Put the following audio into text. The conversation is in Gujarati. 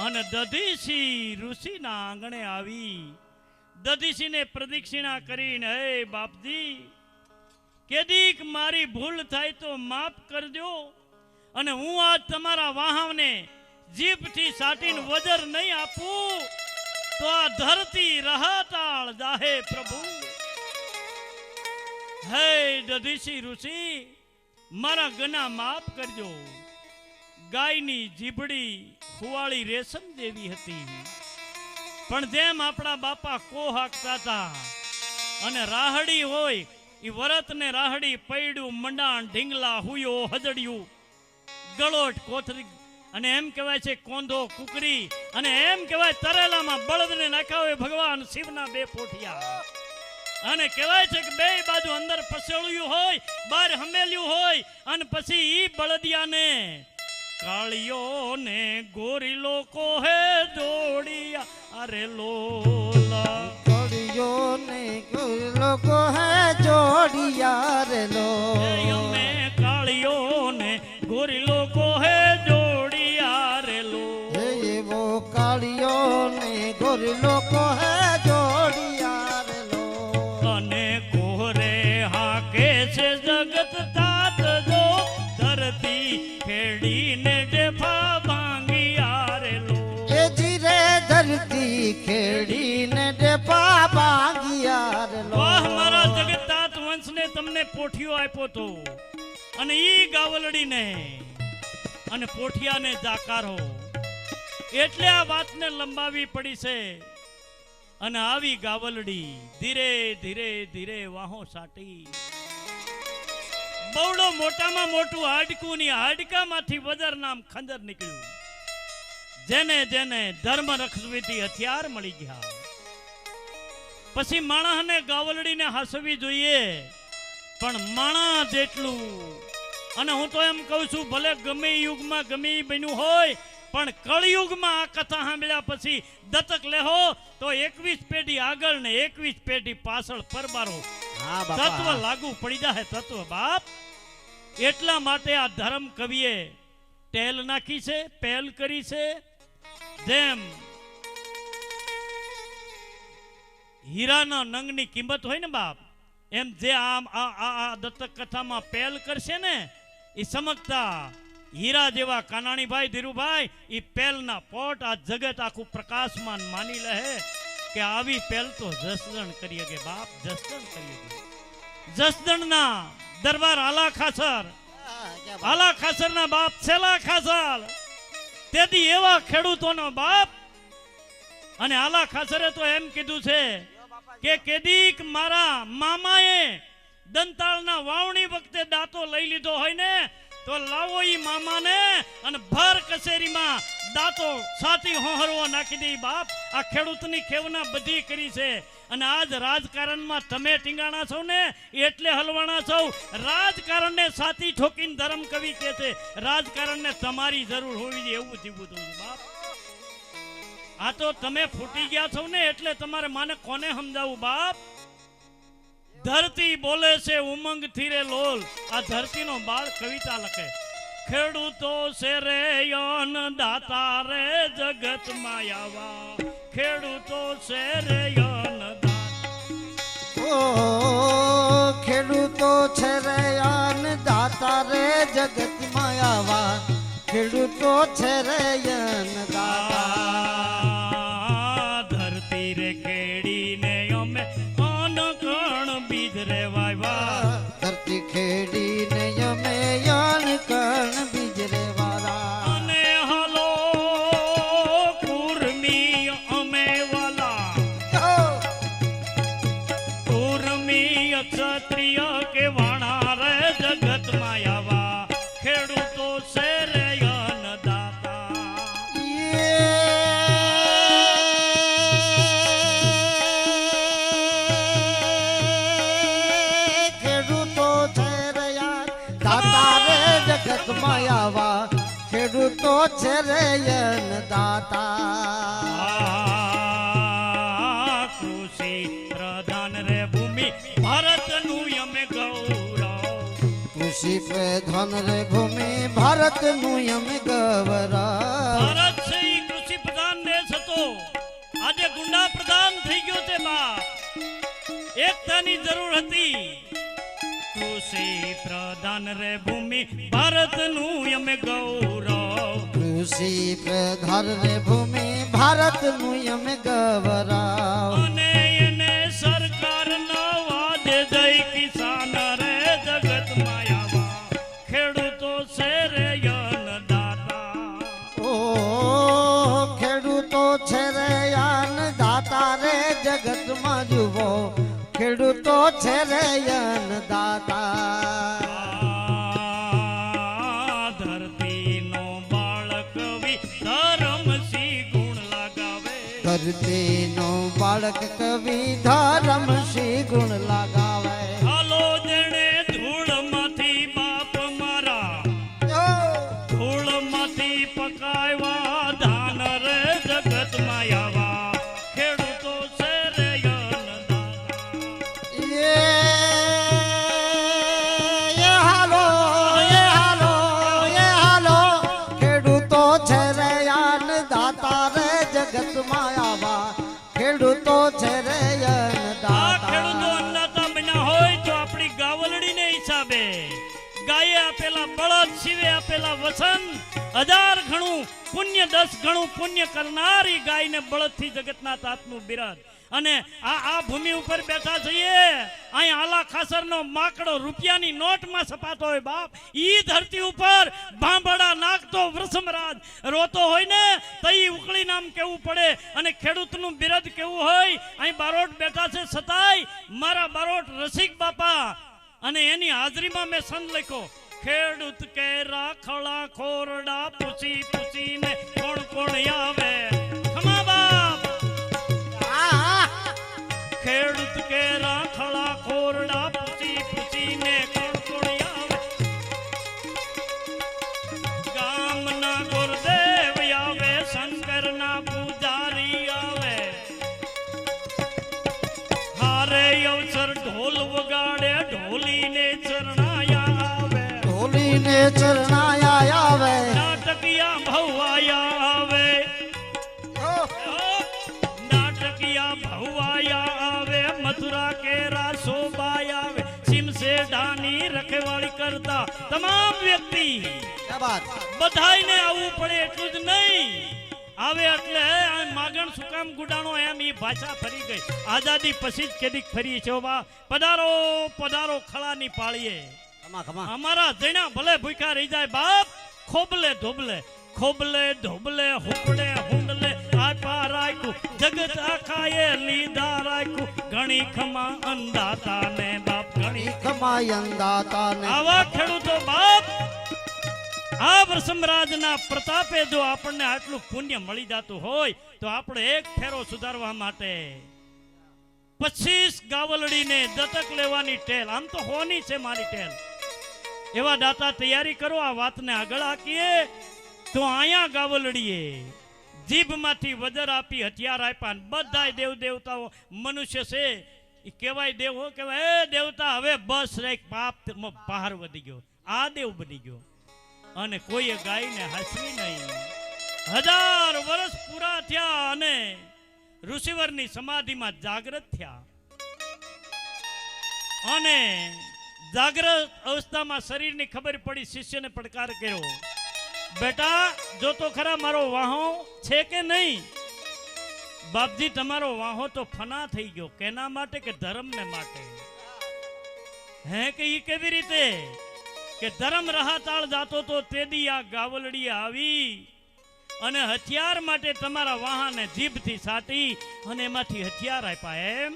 અને દધીસી ઋષિના આંગણે આવી દધીસીને પ્રદક્ષિણા કરીને, હે બાપજી, કેદીક મારી ભૂલ થાય તો માફ કરજો, અને હું આજ તમારા વાહને જીભથી સાટીને વજર નહીં આપું તો આ ધરતી રહાતાળ જાહે પ્રભુ. હે દધીસી ઋષિ, મારા ગના માફ કરજો. ગાયની જીભડી ખુવાળી રેશમ દેવી હતી, પણ જેમ આપણા બાપા કો હાકતા હતા અને રાહડી હોય એ વરતને રાહડી પૈડું મંડાણ ઢીંગલા હુયો હજડ્યું ગળોટ કોથરી અને એમ કહેવાય છે કોંધો કુકરી અને એમ કહેવાય તરેલામાં બળદને નાખ્યા હોય ભગવાન શિવના બે પોઠિયા અને કહેવાય છે કે બે બાજુ અંદર પસેળ્યું હોય બહાર હમેલ્યું હોય અને પછી ઈ બળદિયાને કાળિયો ને ગોરી લોકો હે દોડિયા અરે લોલા કાળિયો ને ગોરી લોકો હે જોડિયા રે લો અમે કાળિયો ને ગોરી લોકો હે જોડિયા રે લો એવો કાળિયો ને ગોરી લોકો હે જોડિયા રે લો અને કોરે હાકે છે જગત તાત જો ધરતી ખેડીને ડેફા ભાંગિયા રે લો એ જીરે ધરતી ખેડીને ડેફા ભાંગિયા રે લો. વાહ મારા જગતાત વંશને તમને પોઠિયો આપ્યો તો અને ઈ ગાવલડીને અને પોઠિયાને જાકારો એટલે આ વાતને લંબાવી પડી છે. અને આવી ગાવલડી ધીરે ધીરે ધીરે વાહો સાટી બવડો મોટામાં મોટું હાડકું ની હાડકામાંથી વજર નામ ખંજર નીકળ્યું. જેને જેને ધર્મ રક્ષવીથી હથિયાર મળી ગયા. પછી માણસને ગાવલડીને હાસવી જોઈએ, પણ માણસ જેટલું અને હું તો એમ કહું છું ભલે ગમે યુગમાં ગમે બન્યું હોય પણ કળિયુગમાં આ કથા સાંભળ્યા પછી દત્તક લેહો તો 21 પેઢી આગળ ને 21 પેઢી પાછળ પરબારો તત્વ લાગુ પડી જાય. તત્વ બાપ એટલા માટે આ ધર્મ કવિએ ટેલ નાખી છે, પહેલ કરી છે. જેમ હીરાના નંગની કિંમત હોય ને બાપ, એમ જે આમ આ દત્તક કથામાં પહેલ કરશે ને એ સમજતા હીરા જેવા કાનાણીભાઈ ધીરુભાઈ એ પહેલના પોટ આ જગત આખું પ્રકાશમાન માની લે કે આવી પહેલ તો જસદણ કરીએ કે બાપ, જસદણ કરીએ કે જસદણના દરબાર આલા ખાસરના બાપ છેલા ખાસર તેથી એવા ખેડૂતોનો બાપ. અને આલા ખાસરે તો એમ કીધું છે કે કેદીક મારા મામાએ દંતાળના વાવણી વખતે દાંતો લઈ લીધો હોય ને તો લાવો ઈ મામાને અને ભર કચેરીમાં દાંતો સાતી હોહરવો નાખી દે. બાપ આ ખેડૂતની ખેવના બધી કરી છે. અને આજ રાજકારણમાં તમે ટીંગાણા છો ને એટલે હલવાણા છો. રાજકારણને સાતી ઠોકીને ધર્મ કવિ કહે છે રાજકારણને તમારી જરૂર હોવી જોઈએ એવું જીવવું જોઈએ બાપ. આ તો તમે ફૂટી ગયા છો ને એટલે તમારે માને કોને સમજાવું બાપ. ધરતી બોલે છે ઉમંગ થી રે લોલ. આ ધરતીનો બાળ કવિતા લખે. ખેડૂતો છે રે અન્નદાતા રે જગત માયાવા. ખેડૂતો છે રે અન્નદાતા. ઓ ખેડૂતો છે રે અન્નદાતા રે જગત માયાવા. ખેડૂતો છે રે અન્નદાતા. ધરતી રે ખેડીને અમે અન્ન કણ બીજ રે વાવ્યા. ધરતી ખેડીને અમે અન્ન કણ બીજ રે વારા. અને હલો કુર્મી અમે વાલા. કુર્મી ક્ષત્રિય કે વાણા રે જગત માયાવા. ખેડૂતો છે રે અન્નદાતા. ખેડૂતો છે રે દાતા રે જગત માયાવા. ખેડૂતો છે રે અન્નદાતા. કૃષિ પ્રધાન રે ભૂમિ ભારતનું અમે ગૌરવ. કૃષિ પ્રધાન રે ભૂમિ ભારતનું અમે ગૌરવ. ભારત છે ઈ કૃષિ આજે ગુંડા પ્રધાન થઈ ગયો છે બાપ. એકતાની જરૂર હતી. કૃષિ પ્રધાન રે ભૂમિ ભારતનું અમે ગૌરવ. કૃષિ પ્રધાન રે ભૂમિ ભારતનું અમે ગૌરવ. અને એને સરકાર નવા દે જય કિસાન રે જગત માયાવા ખેડૂતો છે રે અન્નદાતા. ઓ ખેડૂતો છે રે અન્નદાતા રે જગતમાં જુઓ ખેડૂતો છે રે અન્નદાતા. ધરતીનો બાળક ધરમસી ગુણ લગાવે. ધરતીનો બાળક કવિ ધરમસી ગુણ લગાવે. હાલો જેણે ધૂળમાંથી બાપ મારા ધૂળમાંથી પકાવ્યા ધાન રે જગત માયાવા ખેડૂતો છે રે અન્નદાતા. એ હાલો ખેડૂતો છે રે અન્નદાતા રે જગત માયાવા ખેડૂતો છે રે આ ખેડૂતો અન્નદાતા. અન્નદાતા બન્યા હોય તો આપણી ગાવલડીને હિસાબે ગાયે આપેલા બળદ શિવે આપેલા વસન 1000 ગણું પુણ્ય 10 ગણું પુણ્ય કરનારી ગાયને બળદથી જગતના તાતનું બિરાદ. અને આ ભૂમિ ઉપર બેઠા છીએ. અહીં આલા ખાસરનો માકડો રૂપિયાની નોટમાં છપાતો હોય બાપ. ઈ ધરતી ઉપર ભાંભડા નાખતો વૃષમરાજ રોતો હોય ને તો ઈ ઉકળી નામ કેવું પડે અને ખેડૂતનું બિરદ કેવું હોય. અહીં બારોટ બેઠા છે છતાંય મારા બારોટ રસિક બાપા અને એની હાજરીમાં મેં સંત લખ્યો ખેડૂત કે રાખડા ખોરડા પૂછી પૂછીને કોણ કોણ આવે. ખમા બાપ. ખેડૂત કે રાખડા ખોરડા પૂછી પૂછીને કોણ કોણ આવે. ગામના ગુરદેવ આવે શંકરના પૂજારી આવે. હારે અવસર ઢોલ વગાડે ઢોલીને ચરણાયા આવે. ઢોલીને ચરણાયા આવે. નાટકિયા ભવાયા આવે. નાટકિયા ભવાયા આવે. મથુરા કેરા શોભાયા આવે. સિમસેડાની રખેવાળી કરતા તમામ વ્યક્તિ ક્યા બાત. બધાયને આવવું પડે એટલું જ નહીં. આવે એટલે આ માગણ સુકામ ગુડાણો એમ ઈ ભાષા ફરી ગઈ. આઝાદી પછી જ કેદીક ફરી છે. બા પધારો પધારો ખળાની પાળીએ. ખમા ખમા. અમારા જણા ભલે ભૂખ્યા રહી જાય બાપ. ખોબલે ધોબલે ખોબલે ધોબલે હુકડે હુંડલે આપા રાખ્યું જગત આખાએ લીધા રાખ્યું. ઘણી ખમા અંદાતા ને બાપ ઘણી ખમા અંદાતા ને. આવા ખેડૂતો બાપ આ વૃષમરાજના પ્રતાપે જો આપણને આટલું પુણ્ય મળી જતું હોય તો આપણે એક ફેરો સુધારવા માટે 25 ગાવલડીને દત્તક લેવાની ટેલ. આમ તો હોની છે મારી ટેલ. એવા દાતા તૈયારી કરો. આ વાતને આગળ આકીએ તો આયા ગાવલડીએ જીભમાંથી વજર આપી હથિયાર આપ્યા. બધાય દેવ દેવતાઓ મનુષ્ય છે એ કહેવાય દેવ હો કહેવાય. એ દેવતા હવે બસ રેક પાપ પહાર વધી ગયો. આ દેવ બની ગયો અને કોઈએ ગાયને હાસવી નહીં. 1000 વર્ષ પૂરા થયા અને ઋષિવરની સમાધિમાં જાગૃત થયા. અને જાગૃત અવસ્થામાં શરીરની ખબર પડી. શિષ્યને પડકાર કર્યો બેટા જો તો ખરા મારો વાહો છે કે નહીં. બાપજી તમારો વાહો તો ફના થઈ ગયો. કેના માટે કે ધર્મને માટે. હે કે ઈ કેવી રીતે કે ધર્મ રહાતાળ જાતો તો તેદી આ ગાવલડી આવી અને હથિયાર માટે તમારા વાહને જીભથી સાટી અને એમાંથી હથિયાર આપ્યા. એમ